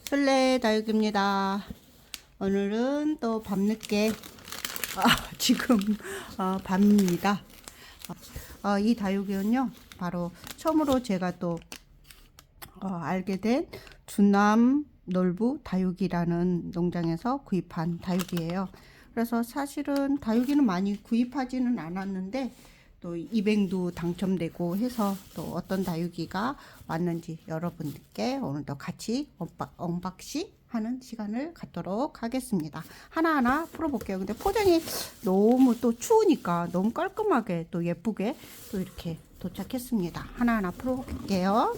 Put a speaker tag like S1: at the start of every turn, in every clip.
S1: 술래 다육입니다. 오늘은 또 밤늦게 지금 밤입니다. 이 다육이는요 바로 처음으로 제가 또 알게 된 주남 놀부 다육이라는 농장에서 구입한 다육이에요. 그래서 사실은 다육이는 많이 구입하지는 않았는데 또 이뱅도 당첨되고 해서 또 어떤 다육이가 왔는지 여러분들께 오늘도 같이 언박싱 하는 시간을 갖도록 하겠습니다. 하나하나 풀어볼게요. 근데 포장이 너무 또 추우니까 너무 깔끔하게 또 예쁘게 또 이렇게 도착했습니다. 하나하나 풀어볼게요.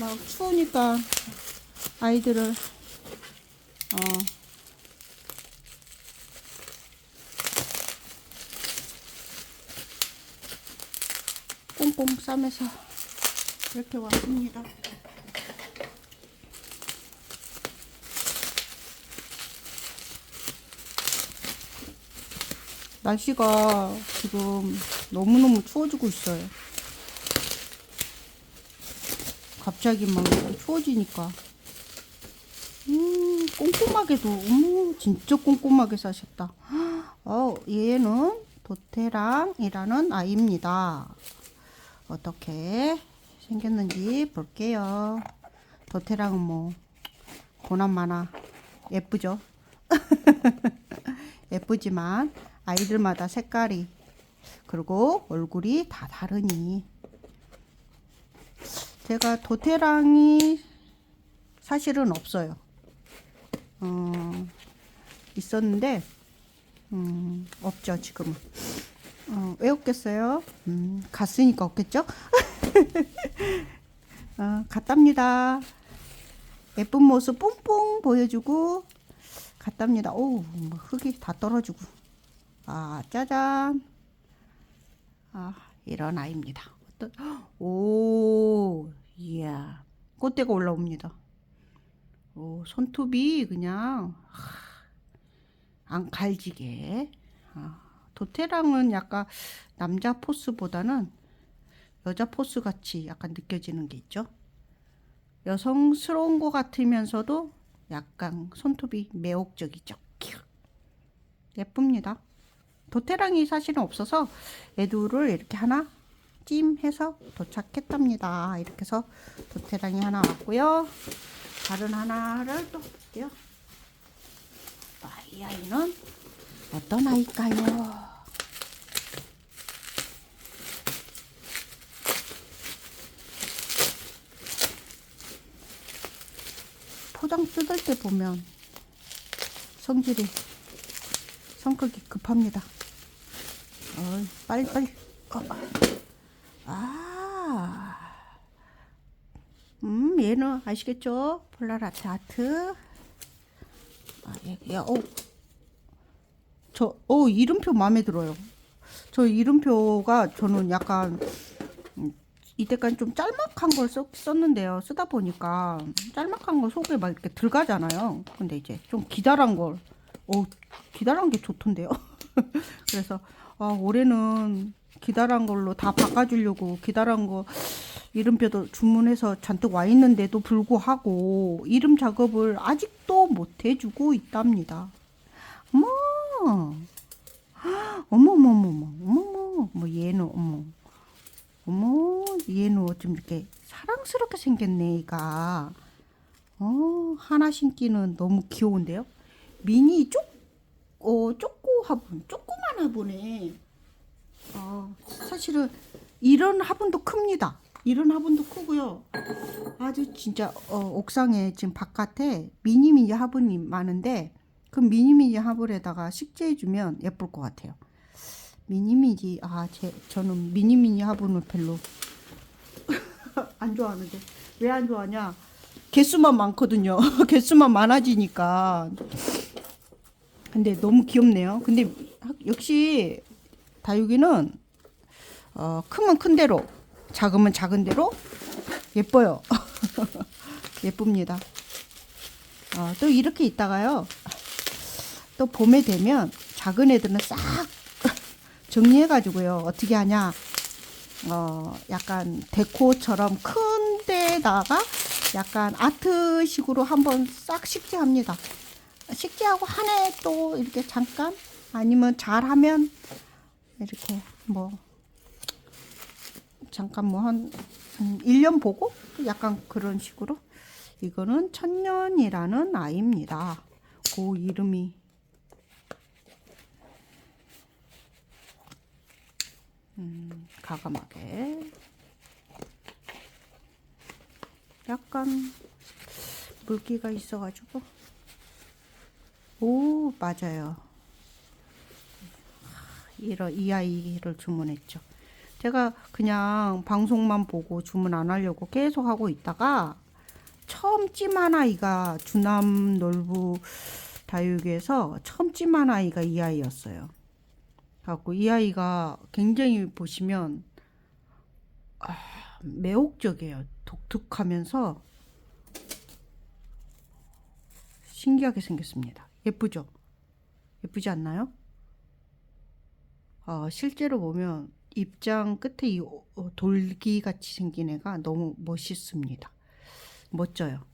S1: 막 추우니까 아이들을 꽁꽁 싸매서 이렇게 왔습니다. 날씨가 지금 너무너무 추워지고 있어요. 갑자기 막 추워지니까 꼼꼼하게도 진짜 꼼꼼하게 싸셨다. 얘는 도테랑이라는 아이입니다. 어떻게 생겼는지 볼게요. 도테랑은 뭐 고난마나 예쁘죠. 예쁘지만 아이들마다 색깔이 그리고 얼굴이 다 다르니 제가 도테랑이 사실은 없어요. 있었는데 없죠 지금은. 왜 없겠어요? 갔으니까 없겠죠? 갔답니다. 예쁜 모습 뽕뽕 보여주고 갔답니다. 오, 흙이 다 떨어지고. 짜잔. 이런 아이입니다. 오, 이야. 꽃대가 올라옵니다. 오, 손톱이 그냥 안 갈지게. 도테랑은 약간 남자 포스보다는 여자 포스 같이 약간 느껴지는 게 있죠. 여성스러운 것 같으면서도 약간 손톱이 매혹적이죠. 예쁩니다. 도테랑이 사실은 없어서 애들을 이렇게 하나 찜해서 도착했답니다. 이렇게 해서 도테랑이 하나 왔고요. 다른 하나를 또 볼게요. 이 아이는 어떤 아이일까요? 포장 뜯을 때 보면 성격이 급합니다. 빨리. 얘는 아시겠죠? 폴라라트 하트. 이름표 마음에 들어요. 저 이름표가 저는 약간 이때까지 좀 짤막한 걸 썼는데요. 쓰다 보니까 짤막한 거 속에 막 이렇게 들어가잖아요. 근데 이제 좀 기다란 걸, 기다란 게 좋던데요. 그래서 올해는 기다란 걸로 다 바꿔주려고 기다란 거 이름표도 주문해서 잔뜩 와 있는데도 불구하고 이름 작업을 아직도 못 해주고 있답니다. 어머, 얘는 좀 이렇게 사랑스럽게 생겼네, 얘가. 하나 신기는 너무 귀여운데요? 미니 조그만 화분에, 사실은 이런 화분도 큽니다. 이런 화분도 크고요. 아주 진짜, 옥상에 지금 바깥에 미니 화분이 많은데, 그 미니 화분에다가 식재해주면 예쁠 것 같아요. 저는 미니 화분을 별로 안 좋아하는데 왜 안 좋아하냐? 개수만 많거든요. 개수만 많아지니까. 근데 너무 귀엽네요. 근데 역시 다육이는 크면 큰 대로, 작으면 작은 대로 예뻐요. 예쁩니다. 또 이렇게 있다가요. 또 봄에 되면 작은 애들은 싹 정리해가지고요. 어떻게 하냐? 약간 데코처럼 큰 식재에다가 약간 아트식으로 한번 싹 식재합니다. 식재하고 한 해 또 이렇게 잠깐 아니면 잘하면 이렇게 뭐 잠깐 뭐 한 1년 보고 약간 그런 식으로. 이거는 천년이라는 아이입니다. 그 이름이 가감하게 약간 물기가 있어가지고. 오, 맞아요. 이 아이를 주문했죠. 제가 그냥 방송만 보고 주문 안 하려고 계속 하고 있다가 처음 찜한 아이가 주남 놀부 다육에서 처음 찜한 아이가 이 아이였어요. 갖고 이 아이가 굉장히 보시면 매혹적이에요. 독특하면서 신기하게 생겼습니다. 예쁘죠? 예쁘지 않나요? 실제로 보면 입장 끝에 이 돌기 같이 생긴 애가 너무 멋있습니다. 멋져요.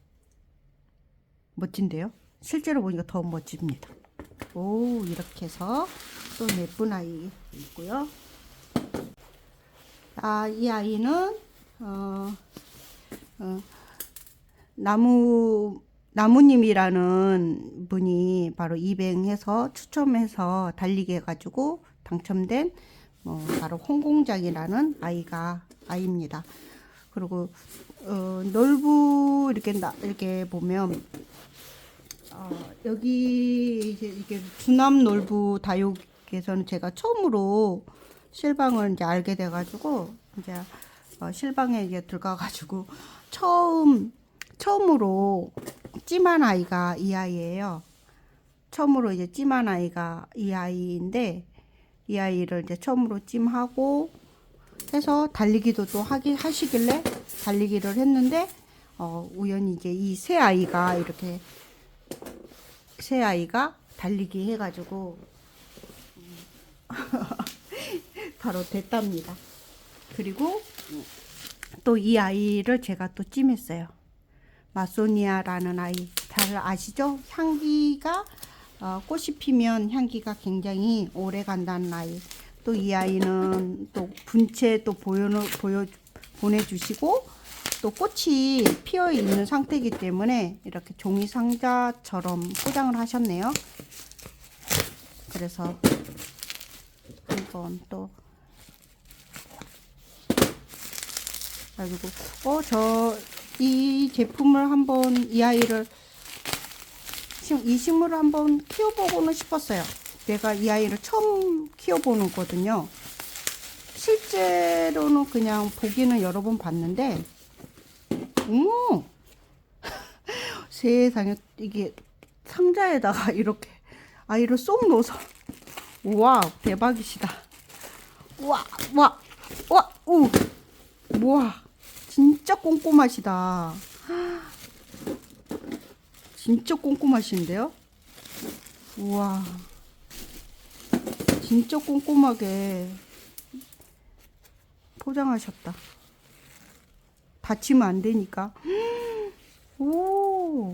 S1: 멋진데요? 실제로 보니까 더 멋집니다. 오, 이렇게 해서 또 예쁜 아이 있고요. 이 아이는 나무님이라는 분이 바로 입행해서 추첨해서 달리게 해가지고 당첨된 바로 홍공장이라는 아이입니다. 그리고 놀부 이렇게 보면 여기 이게 주남 놀부 다육에서는 제가 처음으로 실방을 이제 알게 돼가지고 이제 실방에 이제 들어가가지고 처음으로 찜한 아이가 이 아이예요. 처음으로 이제 찜한 아이가 이 아이인데 이 아이를 이제 처음으로 찜하고 해서 달리기도 또 하시길래 달리기를 했는데 우연히 이제 이 새 아이가 달리기 해가지고 바로 됐답니다. 그리고 또 이 아이를 제가 또 찜했어요. 마소니아라는 아이 잘 아시죠? 향기가 꽃이 피면 향기가 굉장히 오래 간다는 아이. 또 이 아이는 또 분체 또 보내주시고 또 꽃이 피어 있는 상태이기 때문에 이렇게 종이 상자처럼 포장을 하셨네요. 그래서 한번 또 가지고 이 제품을 한번 이 아이를 이 식물을 한번 키워보고는 싶었어요. 내가 이 아이를 처음 키워보는 거거든요. 실제로는 그냥 보기는 여러 번 봤는데 세상에 이게 상자에다가 이렇게 아이를 쏙 넣어서 우와 대박이시다. 우와 진짜 꼼꼼하시다. 진짜 꼼꼼하신데요? 우와 진짜 꼼꼼하게 포장하셨다. 다치면 안 되니까. 오,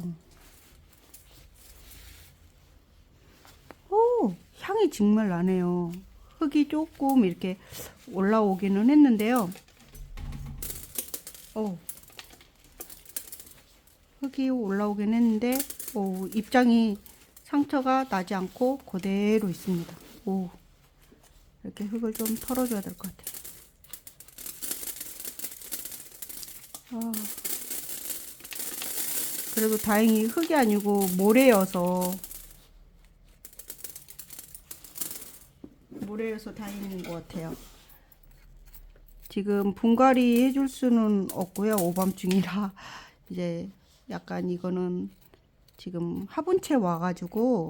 S1: 향이 정말 나네요. 흙이 조금 이렇게 올라오기는 했는데요. 흙이 올라오긴 했는데 입장이 상처가 나지 않고 그대로 있습니다. 이렇게 흙을 좀 털어줘야 될 것 같아요. 그래도 다행히 흙이 아니고 모래여서 다행인 것 같아요. 지금 분갈이 해줄 수는 없고요. 오밤중이라 이제 약간 이거는 지금 화분채 와가지고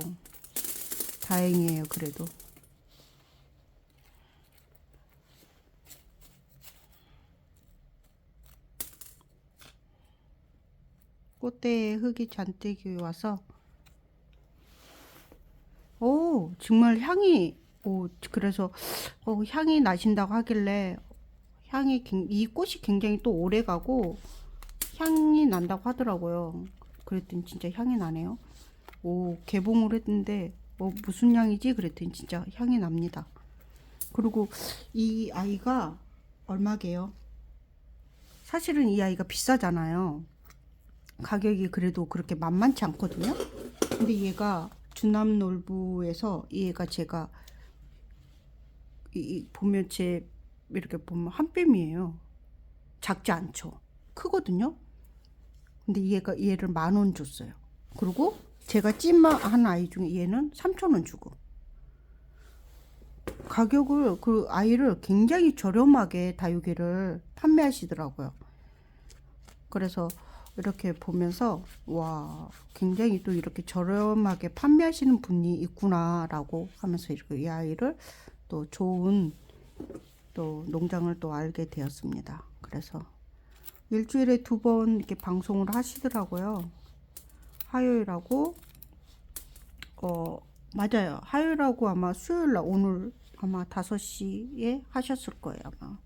S1: 다행이에요. 그래도 꽃대에 흙이 잔뜩 와서 정말 향이 그래서 향이 나신다고 하길래 이 꽃이 굉장히 또 오래 가고 향이 난다고 하더라고요. 그랬더니 진짜 향이 나네요. 오, 개봉을 했는데 무슨 향이지? 그랬더니 진짜 향이 납니다. 그리고 이 아이가 얼마게요? 사실은 이 아이가 비싸잖아요. 가격이 그래도 그렇게 만만치 않거든요. 근데 얘가 주남놀부에서 얘가 제가 보면 제 이렇게 보면 한 뼘이에요. 작지 않죠. 크거든요. 근데 얘를 10,000원 줬어요. 그리고 제가 찜한 아이 중에 얘는 3,000원 주고, 가격을 그 아이를 굉장히 저렴하게 다육이를 판매하시더라고요. 그래서 이렇게 보면서 와, 굉장히 또 이렇게 저렴하게 판매하시는 분이 있구나라고 하면서 이렇게 이 아이를 또 좋은 또 농장을 또 알게 되었습니다. 그래서 일주일에 2번 이렇게 방송을 하시더라고요. 화요일하고 맞아요. 화요일하고 아마 수요일날 오늘 아마 5시에 하셨을 거예요. 아마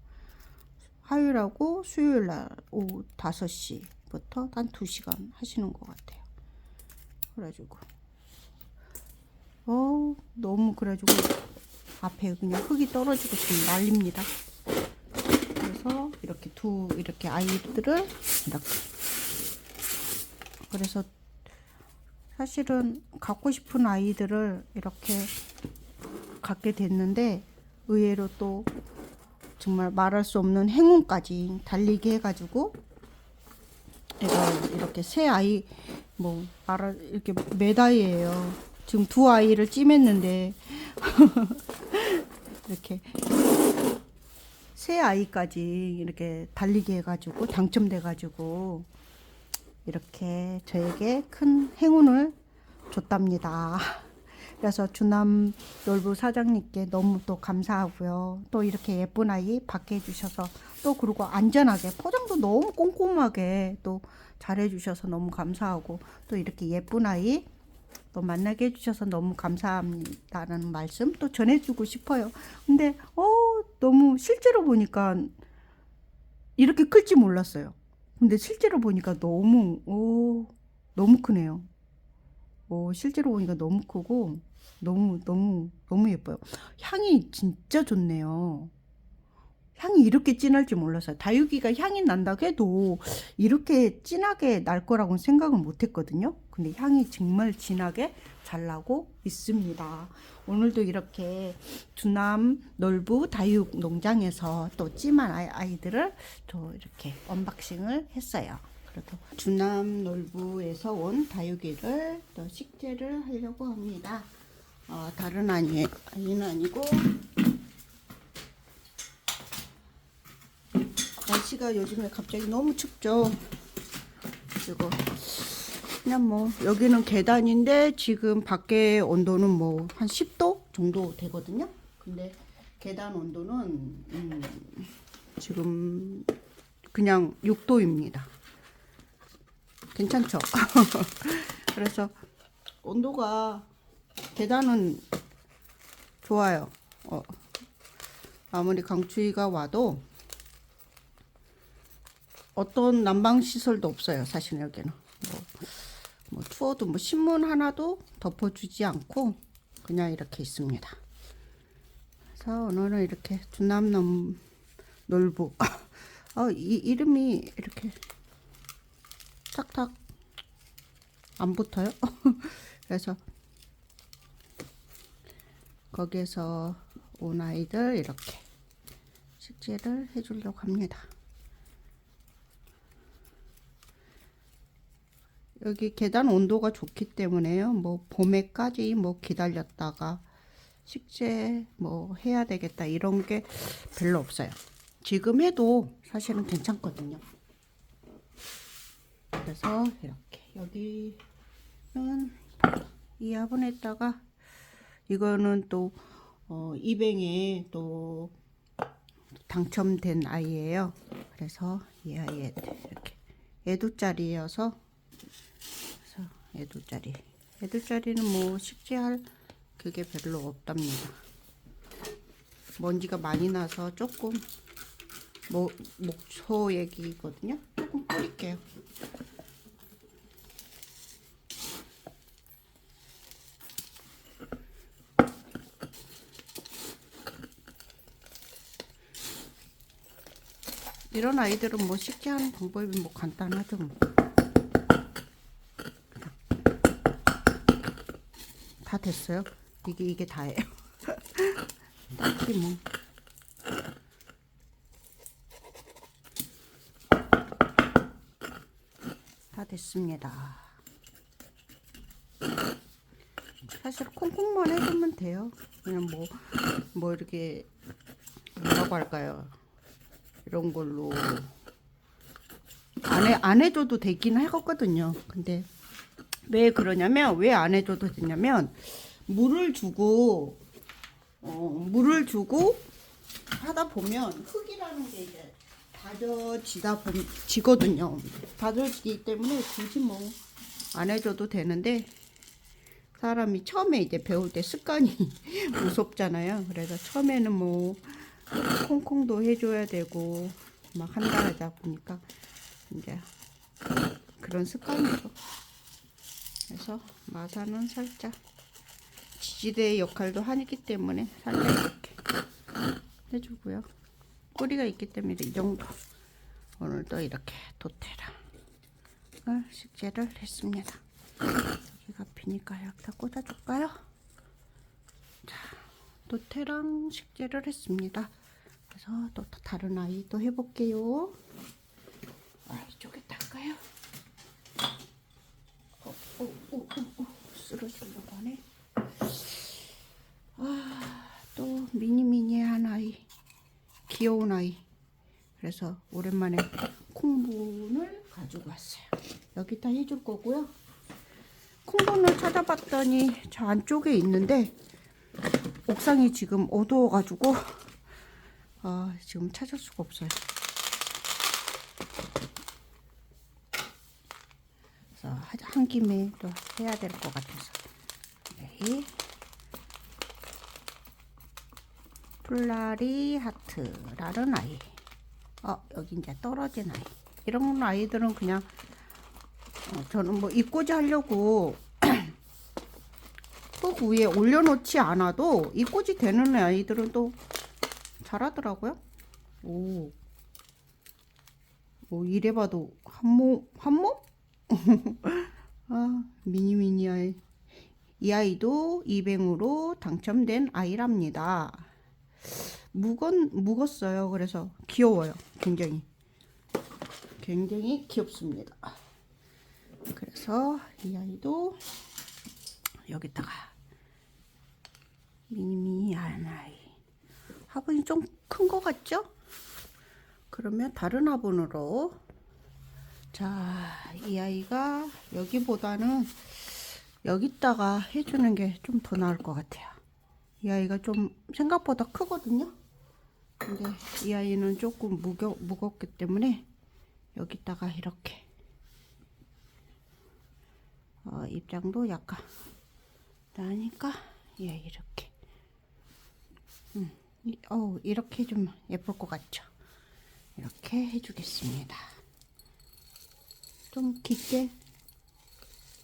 S1: 화요일하고 수요일날 오후 5시부터 한 2시간 하시는 것 같아요. 그래가지고 너무 그래가지고 앞에 그냥 흙이 떨어지고 지금 난립니다. 그래서 이렇게 아이들을 이렇게, 그래서 사실은 갖고 싶은 아이들을 이렇게 갖게 됐는데 의외로 또 정말 말할 수 없는 행운까지 달리게 해가지고 얘가 이렇게 새 아이 이렇게 몇 아이예요. 지금 2아이를 찜했는데 이렇게 새 아이까지 이렇게 달리게 해가지고 당첨돼가지고 이렇게 저에게 큰 행운을 줬답니다. 그래서 주남놀부 사장님께 너무 또 감사하고요. 또 이렇게 예쁜 아이 받게 해주셔서, 또 그리고 안전하게 포장도 너무 꼼꼼하게 또 잘해주셔서 너무 감사하고, 또 이렇게 예쁜 아이 또 만나게 해주셔서 너무 감사합니다라는 말씀 또 전해주고 싶어요. 근데 너무 실제로 보니까 이렇게 클지 몰랐어요. 근데 실제로 보니까 너무 크네요. 실제로 보니까 너무 크고 너무 예뻐요. 향이 진짜 좋네요. 향이 이렇게 진할 줄 몰랐어요. 다육이가 향이 난다고 해도 이렇게 진하게 날 거라고는 생각을 못 했거든요. 근데 향이 정말 진하게 잘 나고 있습니다. 오늘도 이렇게 주남놀부 다육 농장에서 또 찜한 아이들을 또 이렇게 언박싱을 했어요. 그래도 주남놀부에서 온 다육이를 또 식재를 하려고 합니다. 다른 아이는 아니고, 날씨가 요즘에 갑자기 너무 춥죠. 그리고 그냥 여기는 계단인데 지금 밖에 온도는 한 10도 정도 되거든요. 근데 계단 온도는 지금 그냥 6도입니다. 괜찮죠? 그래서 온도가, 계단은 좋아요. 아무리 강추위가 와도 어떤 난방 시설도 없어요. 사실 여기는 추워도 신문 하나도 덮어주지 않고 그냥 이렇게 있습니다. 그래서 오늘은 이렇게 주남놀부 이 이름이 이렇게 탁탁 안 붙어요. 그래서 거기에서 온 아이들 이렇게 식재를 해주려고 합니다. 여기 계단 온도가 좋기 때문에요. 봄에까지 기다렸다가 식재 해야 되겠다 이런 게 별로 없어요. 지금 해도 사실은 괜찮거든요. 그래서 이렇게 여기는 이 화분에다가, 이거는 또 이뱅에 또 당첨된 아이예요. 그래서 이 아이 이렇게 애두짜리여서, 애두짜리는 식재할 그게 별로 없답니다. 먼지가 많이 나서 조금 목초 얘기거든요. 조금 뿌릴게요. 이런 아이들은 뭐 쉽게 하는 방법이 뭐 간단하죠. 뭐. 다 됐어요. 이게 다예요. 딱히 뭐. 다 됐습니다. 사실 콩콩만 해주면 돼요. 그냥 뭐 이렇게 뭐라고 할까요? 이런 걸로 안 해줘도 되긴 하거든요. 근데 왜 그러냐면, 왜 안 해줘도 되냐면, 물을 주고 하다 보면 흙이라는 게 이제 지거든요. 다져지기 때문에 굳이 뭐 안 해줘도 되는데, 사람이 처음에 이제 배울 때 습관이 무섭잖아요. 그래서 처음에는 뭐 콩콩도 해줘야 되고 막 한다 하다 보니까 이제 그런 습관이죠. 그래서 마사는 살짝 지지대의 역할도 하기 때문에 살짝 이렇게 해주고요. 꼬리가 있기 때문에 이 정도. 오늘도 이렇게 도테랑을 식재를 했습니다. 여기가 비니까 여기다 꽂아줄까요? 자, 도테랑 식재를 했습니다. 그래서 또 다른 아이도 해볼게요. 이쪽에 닦아요. 쓰러지려고 하네. 또 미니미니한 아이, 귀여운 아이. 그래서 오랜만에 콩분을 가지고 왔어요. 여기다 해줄 거고요. 콩분을 찾아봤더니 저 안쪽에 있는데 옥상이 지금 어두워가지고 지금 찾을 수가 없어요. 그래서 한 김에 또 해야 될 것 같아서. 네. 플라리 하트라는 아이. 여기 이제 떨어진 아이. 이런 아이들은 그냥 저는 뭐 입꽂이 하려고 흙 위에 올려놓지 않아도 입꽂이 되는 아이들은 또 잘하더라고요. 오, 이래봐도 한몸? 미니미니 아이. 이 아이도 200으로 당첨된 아이랍니다. 묵었어요. 그래서 귀여워요. 굉장히 귀엽습니다. 그래서 이 아이도 여기다가 미니미니한 아이. 화분이 좀 큰 것 같죠? 그러면 다른 화분으로. 자, 이 아이가 여기보다는 여기다가 해주는 게 좀 더 나을 것 같아요. 이 아이가 좀 생각보다 크거든요. 근데 이 아이는 조금 무겁기 때문에 여기다가 이렇게 입장도 약간 나니까 이 아이 이렇게 이렇게 좀 예쁠 것 같죠? 이렇게 해주겠습니다. 좀 깊게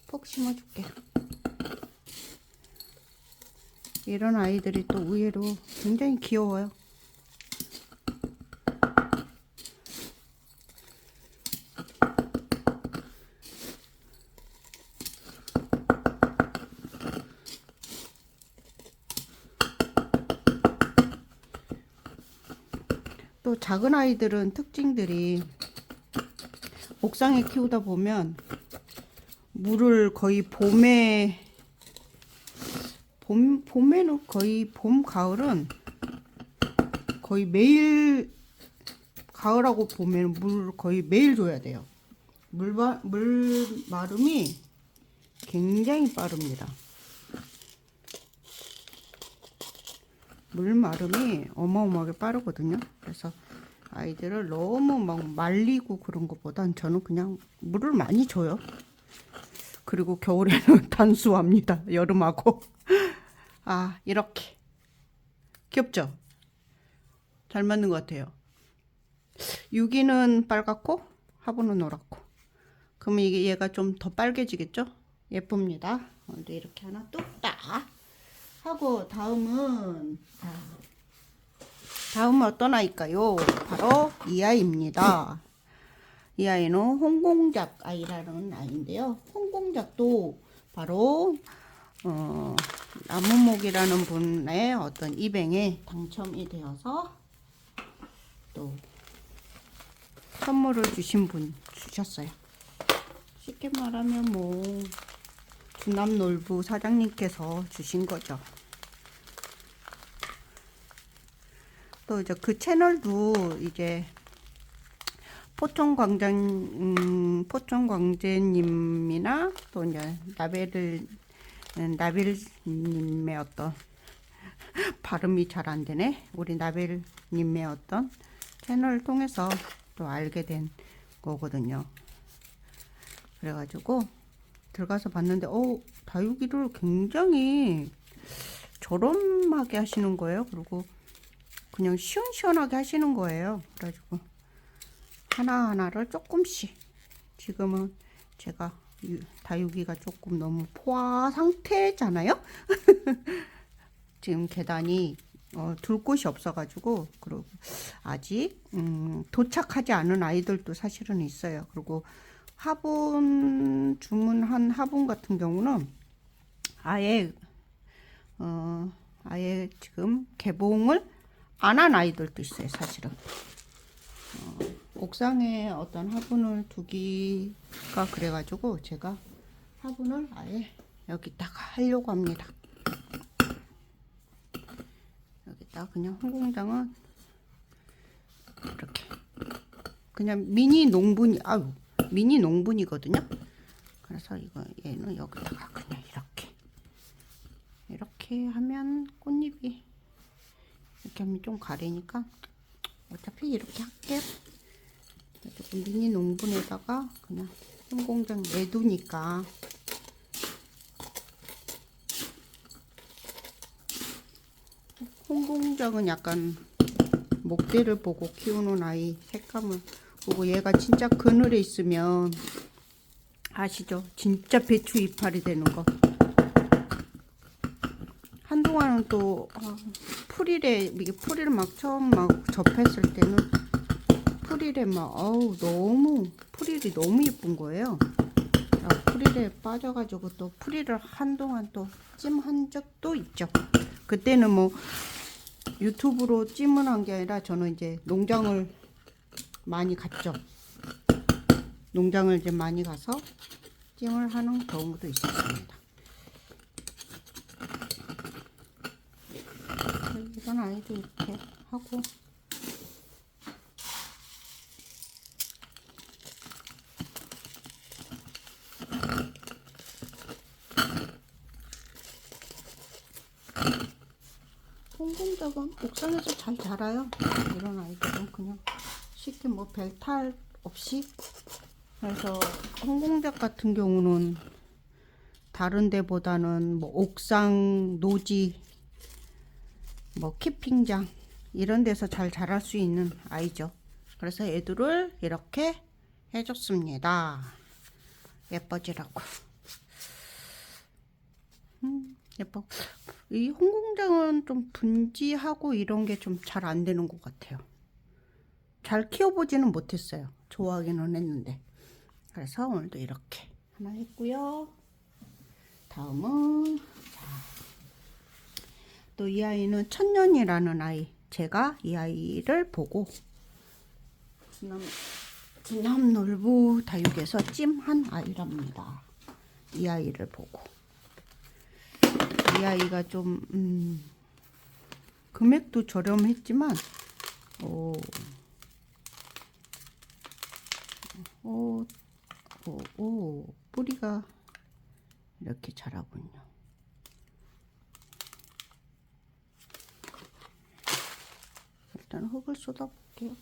S1: 푹 심어줄게요. 이런 아이들이 또 의외로 굉장히 귀여워요. 또 작은 아이들은 특징들이 옥상에 키우다 보면 물을 거의 봄에는 거의 가을은 거의 매일, 가을하고 봄에는 물을 거의 매일 줘야 돼요. 물 마름이 굉장히 빠릅니다. 물 마름이 어마어마하게 빠르거든요. 그래서 아이들을 너무 막 말리고 그런 것보단 저는 그냥 물을 많이 줘요. 그리고 겨울에는 단수합니다. 여름하고. 이렇게 귀엽죠? 잘 맞는 것 같아요. 유기는 빨갛고 화분은 노랗고. 그러면 이게 얘가 좀 더 빨개지겠죠? 예쁩니다. 오늘도 이렇게 하나 뚝딱 하고 다음은 어떤 아이일까요? 바로 이 아이입니다. 이 아이는 홍공작 아이라는 아이인데요. 홍공작도 바로 나무목이라는 분의 어떤 입행에 당첨이 되어서 또 선물을 주셨어요. 쉽게 말하면 뭐 주남놀부 사장님께서 주신 거죠. 또 이제 그 채널도 이제 포천광재님이나 또 이제 나벨님의 어떤 발음이 잘 안 되네. 우리 나벨님의 어떤 채널을 통해서 또 알게 된 거거든요. 그래가지고 들어가서 봤는데 다육이를 굉장히 저렴하게 하시는 거예요. 그리고 그냥 시원시원하게 하시는 거예요. 그래가지고 하나하나를 조금씩, 지금은 제가 다육이가 조금 너무 포화 상태잖아요. 지금 계단이 둘 곳이 없어가지고, 그리고 아직 도착하지 않은 아이들도 사실은 있어요. 그리고 주문한 화분 같은 경우는 아예 지금 개봉을 안 한 아이들도 있어요. 사실은 옥상에 어떤 화분을 두기가 그래가지고 제가 화분을 아예 여기다가 하려고 합니다. 여기다 그냥 홍공장은 이렇게 그냥 미니 농분이거든요. 그래서 얘는 여기다가 그냥 이렇게 하면 꽃잎이 이렇게 하면 좀 가리니까 어차피 이렇게 할게요. 미니 농분에다가 그냥 홍공장 내두니까 홍공장은 약간 목대를 보고 키우는 아이, 색감을 보고, 얘가 진짜 그늘에 있으면 아시죠? 진짜 배추 이파리 되는 거. 한동안은 또 풀이를 막 처음 접했을 때는 풀이를 너무 풀일이 너무 예쁜 거예요. 풀일에 빠져가지고 또 풀이를 한동안 또 찜한 적도 있죠. 그때는 뭐 유튜브로 찜을 한 게 아니라 저는 이제 농장을 많이 갔죠. 농장을 이제 많이 가서 찜을 하는 경우도 있었습니다. 이런 아이도 이렇게 하고, 홍공작은 옥상에서 잘 자라요. 이런 아이들은 그냥 쉽게 뭐 별탈 없이. 그래서 홍공작 같은 경우는 다른 데보다는 뭐 옥상, 노지, 뭐 키핑장 이런 데서 잘 자랄 수 있는 아이죠. 그래서 애들을 이렇게 해줬습니다. 예뻐지라고. 예뻐. 이 홍공장은 좀 분지하고 이런 게 좀 잘 안 되는 것 같아요. 잘 키워보지는 못했어요. 좋아하기는 했는데. 그래서 오늘도 이렇게 하나 했고요. 다음은 또 이 아이는 천년이라는 아이. 제가 이 아이를 보고 주남놀부 다육에서 찜한 아이랍니다. 이 아이를 보고 이 아이가 좀 금액도 저렴했지만 뿌리가 이렇게 자라군요. 일단 흙을 쏟아볼게요.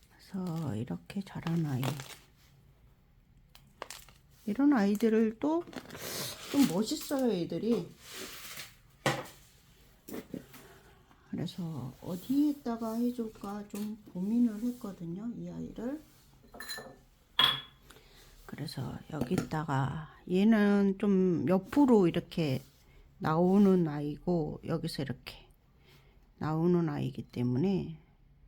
S1: 그래서 이렇게 자란 아이, 이런 아이들을 또 좀 멋있어요, 애들이. 그래서 어디에다가 해줄까 좀 고민을 했거든요, 이 아이를. 그래서 여기다가 얘는 좀 옆으로 이렇게 나오는 아이고 여기서 이렇게 나오는 아이기 때문에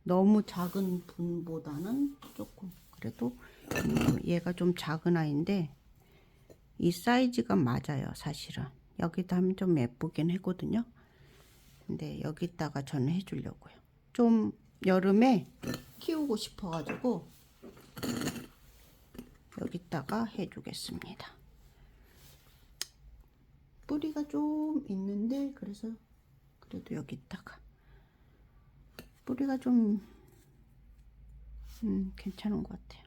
S1: 너무 작은 분보다는 조금 그래도 얘가 좀 작은 아이인데 이 사이즈가 맞아요. 사실은 여기다 하면 좀 예쁘긴 하거든요. 근데 여기다가 저는 해주려고요. 좀 여름에 키우고 싶어 가지고 여기다가 해주겠습니다. 뿌리가 좀 있는데 그래서 그래도 여기다가 뿌리가 좀 괜찮은 것 같아요.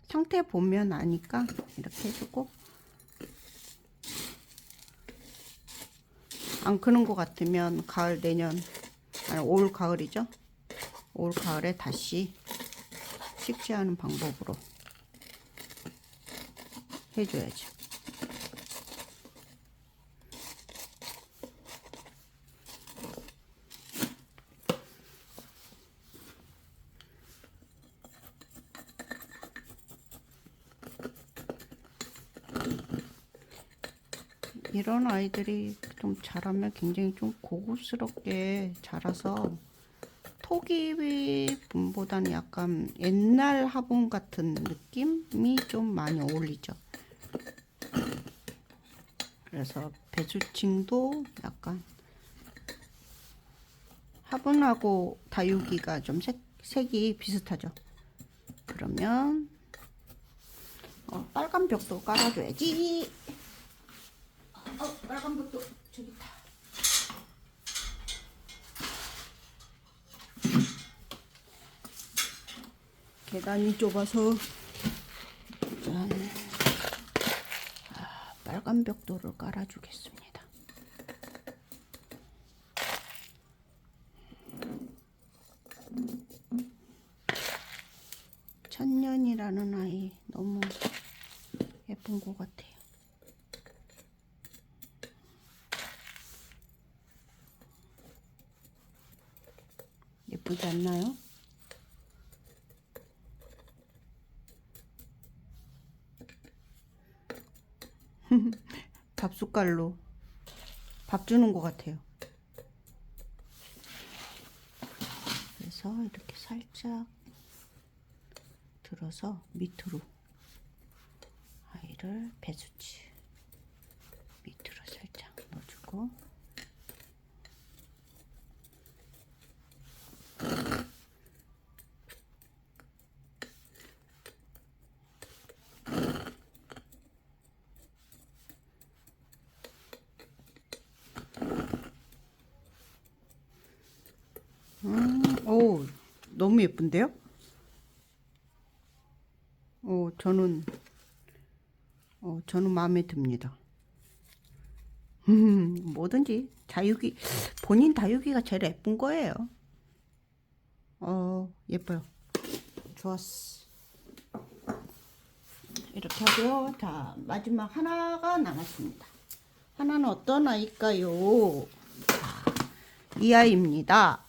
S1: 상태 보면 아니까 이렇게 해주고, 안 크는 것 같으면 가을 내년 아니 올 가을이죠. 올 가을에 다시 식재하는 방법으로 해줘야죠. 이런 아이들이 좀 자라면 굉장히 좀 고급스럽게 자라서 토기 분보다는 약간 옛날 화분 같은 느낌이 좀 많이 어울리죠. 그래서 배수층도 약간 화분하고 다육이가 좀 색이 비슷하죠. 그러면 빨간 벽도 깔아줘야지. 빨간 벽도 저기 있다. 계단이 좁아서 짠. 빨간 벽돌을 깔아주겠습니다. 천년이라는 아이 너무 예쁜 것 같아요. 예쁘지 않나요? 밥 숟갈로 밥 주는 것 같아요. 그래서 이렇게 살짝 들어서 밑으로 아이를 배수치 밑으로 살짝 넣어주고, 오, 너무 예쁜데요? 저는 마음에 듭니다. 뭐든지 다육이, 본인 다육이가 제일 예쁜 거예요. 예뻐요. 좋았어. 이렇게 하고요. 자, 마지막 하나가 남았습니다. 하나는 어떤 아이일까요? 자, 이 아이입니다.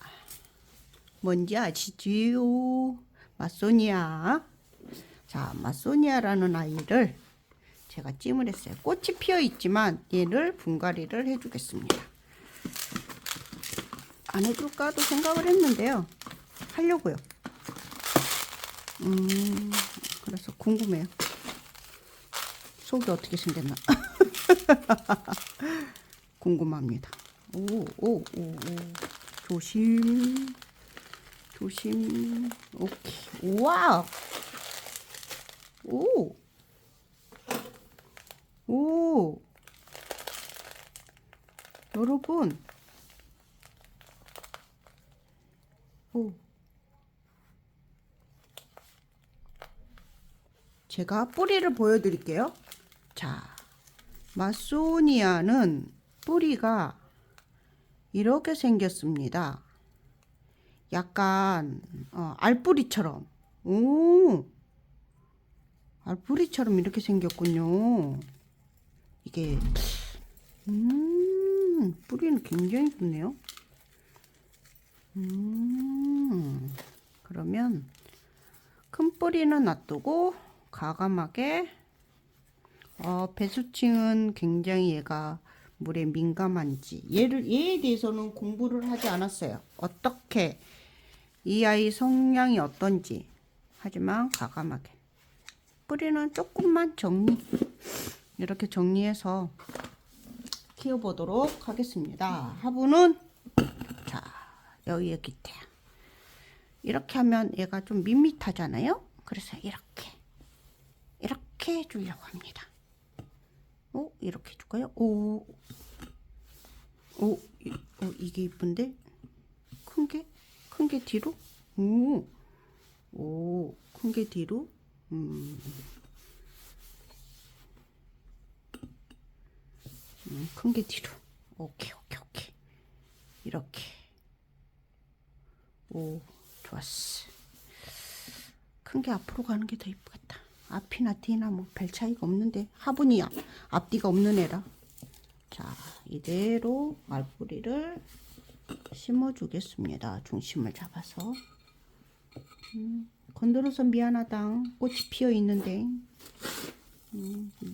S1: 뭔지 아시지요? 마소니아. 자, 마소니아라는 아이를 제가 찜을 했어요. 꽃이 피어 있지만 얘를 분갈이를 해주겠습니다. 안 해줄까도 생각을 했는데요. 하려고요. 그래서 궁금해요. 속이 어떻게 생겼나? 궁금합니다. 오. 조심. 오케이. 우와. 오. 여러분. 제가 뿌리를 보여드릴게요. 자, 마소니아는 뿌리가 이렇게 생겼습니다. 약간 알뿌리처럼. 알뿌리처럼 이렇게 생겼군요. 이게 뿌리는 굉장히 좋네요. 그러면 큰 뿌리는 놔두고 과감하게 배수칭은 굉장히 얘가 물에 민감한지 얘에 대해서는 공부를 하지 않았어요. 어떻게 이 아이 성향이 어떤지. 하지만 과감하게 뿌리는 조금만 이렇게 정리해서 키워보도록 하겠습니다. 화분은 자 여기 밑에 이렇게 하면 얘가 좀 밋밋하잖아요. 그래서 이렇게 해주려고 합니다. 이렇게 해줄까요? 이게 이쁜데? 큰 게 뒤로? 큰 게 뒤로? 큰 게 뒤로. 오케이. 이렇게. 좋았어. 큰 게 앞으로 가는 게 더 이쁘겠다. 앞이나 뒤나 뭐 별 차이가 없는데 화분이 앞뒤가 없는 애라. 자, 이대로 알뿌리를 심어주겠습니다. 중심을 잡아서. 건드려서 미안하다. 꽃이 피어 있는데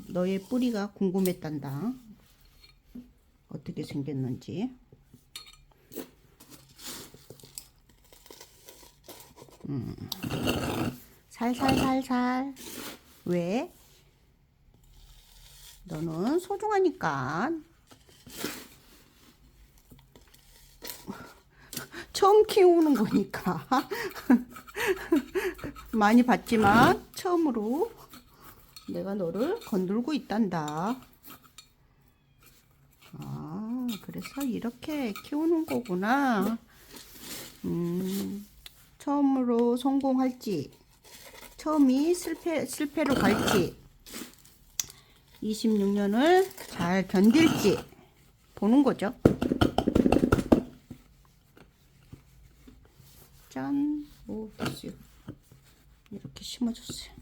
S1: 너의 뿌리가 궁금했단다. 어떻게 생겼는지. 살살살살. 왜? 너는 소중하니까. 처음 키우는 거니까. 많이 봤지만 처음으로 내가 너를 건들고 있단다. 그래서 이렇게 키우는 거구나. 처음으로 성공할지, 처음이 실패로 갈지, 26년을 잘 견딜지 보는 거죠. 짠. 됐어요. 이렇게 심어줬어요.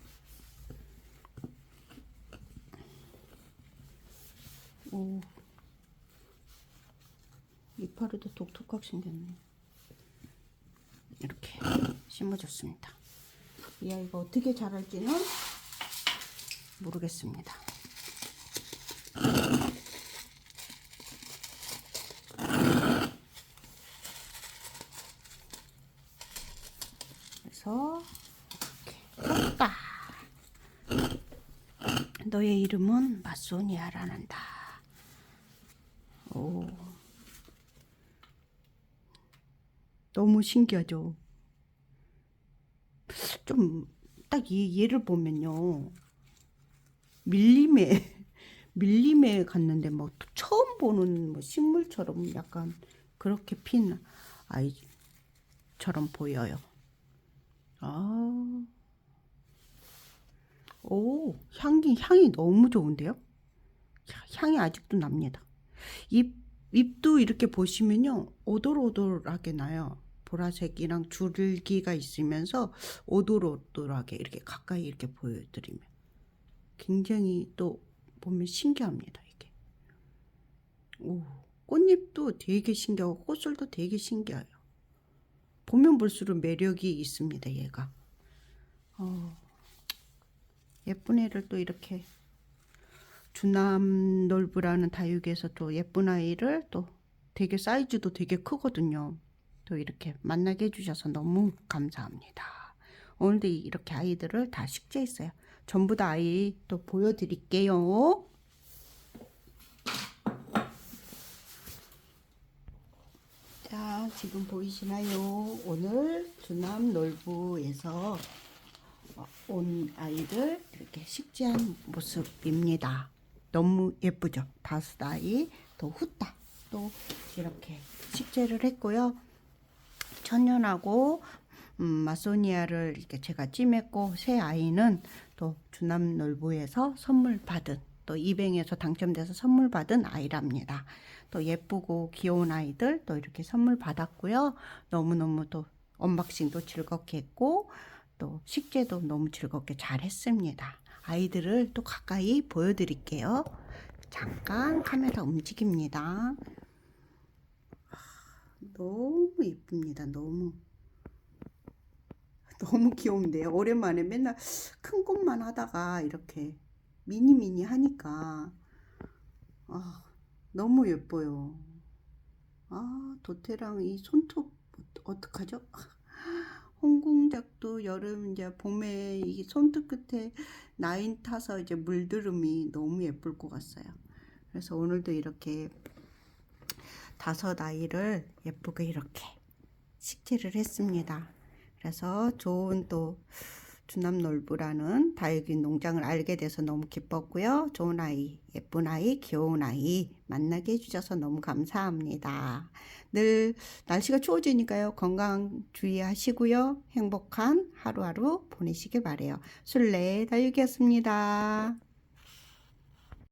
S1: 이파리도 독특하게 생겼네. 이렇게 심어줬습니다. 이 아이가 어떻게 자랄지는 모르겠습니다. 그래서 이렇게 떴다. 너의 이름은 마소니아라는다. 너무 신기하죠. 좀 딱 얘를 보면요, 밀림에 갔는데 뭐 처음 보는 뭐 식물처럼 약간 그렇게 핀 아이처럼 보여요. 향이 너무 좋은데요? 향이 아직도 납니다. 잎도 이렇게 보시면요, 오돌오돌하게 나요. 보라색이랑 줄기가 있으면서 오돌오돌하게 이렇게 가까이 이렇게 보여드리면 굉장히 또 보면 신기합니다. 이게. 꽃잎도 되게 신기하고 꽃술도 되게 신기해요. 보면 볼수록 매력이 있습니다. 얘가. 예쁜 애를 또 이렇게 주남놀부라는 다육에서 또 예쁜 아이를 또 되게 사이즈도 되게 크거든요. 또 이렇게 만나게 해주셔서 너무 감사합니다. 오늘도 이렇게 아이들을 다 식재했어요. 전부 다 아이 또 보여드릴게요. 자, 지금 보이시나요? 오늘 주남놀부에서 온 아이들 이렇게 식재한 모습입니다. 너무 예쁘죠? 5아이 또 후딱 또 이렇게 식재를 했고요. 천연하고 마소니아를 이렇게 제가 찜했고, 새 아이는 또 주남놀부에서 선물 받은, 또 이뱅에서 당첨돼서 선물 받은 아이랍니다. 또 예쁘고 귀여운 아이들 또 이렇게 선물 받았고요. 너무너무 또 언박싱도 즐겁게 했고, 또 식재도 너무 즐겁게 잘 했습니다. 아이들을 또 가까이 보여드릴게요. 잠깐 카메라 움직입니다. 너무 이쁩니다. 너무 너무 귀여운데요. 오랜만에 맨날 큰 것만 하다가 이렇게 미니 하니까 아, 너무 예뻐요. 아, 도태랑 이 손톱 어떡하죠? 홍공작도 여름 이제 봄에 이 손톱 끝에 라인 타서 이제 물드름이 너무 예쁠 것 같아요. 그래서 오늘도 이렇게 다섯 아이를 예쁘게 이렇게 식재를 했습니다. 그래서 좋은 또 주남놀부라는 다육이 농장을 알게 돼서 너무 기뻤고요. 좋은 아이, 예쁜 아이, 귀여운 아이 만나게 해주셔서 너무 감사합니다. 늘 날씨가 추워지니까요. 건강 주의하시고요. 행복한 하루하루 보내시길 바래요. 술래 다육이었습니다.